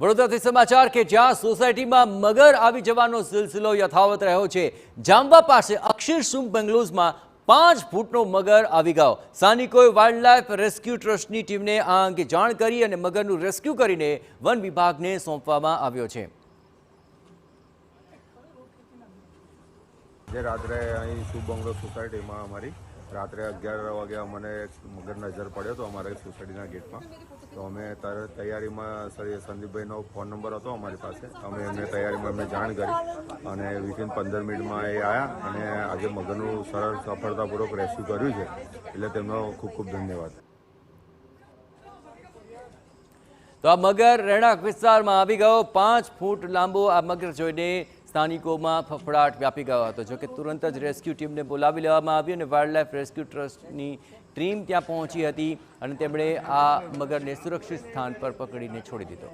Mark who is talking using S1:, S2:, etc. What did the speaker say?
S1: વડોદરાથી સમાચાર કે જ્યાં સોસાયટીમાં મગર આવી જવાનો સિલસિલો યથાવત રહ્યો છે। જાંબા પાસે અક્ષરસુમ બંગલોઝમાં 5 ફૂટનો મગર આવી ગયો। સ્થાનિકોએ વાઇલ્ડલાઇફ રેસ્ક્યુ ટ્રસ્ટની ટીમને આ અંગે જાણ કરી અને મગરનું રેસ્ક્યુ કરીને વન વિભાગને સોંપવામાં આવ્યો છે।
S2: જે રાત્રે અહીં શુભ બંગલો સોસાયટીમાં અમારી રાત્રે 11 વાગે અમને મગર નજર પડ્યો તો અમારે સોસાયટીના ગેટમાં। તો અમે તૈયારીમાં સંદીપભાઈનો ફોન નંબર હતો અમારી પાસે, અમે એમને તૈયારીમાં એમને જાણ કરી અને વિધિન 15 મિનિટમાં એ આવ્યા અને આજે મગરનું સરળ સફળતાપૂર્વક રેસ્ક્યુ કર્યું છે, એટલે તેમનો ખૂબ ખૂબ ધન્યવાદ।
S1: તો આ મગર રહેણાંક વિસ્તારમાં આવી ગયો। 5 ફૂટ લાંબો આ મગર જોઈને સ્થાનિકોમાં ફફડાટ વ્યાપી ગયો હતો। જોકે તુરંત જ રેસ્ક્યુ ટીમને બોલાવી લેવામાં આવી અને વાઇલ્ડલાઇફ રેસ્ક્યુ ટ્રસ્ટની ટીમ ત્યાં પહોંચી હતી અને તેમણે આ મગરને સુરક્ષિત સ્થાન પર પકડીને છોડી દીધો।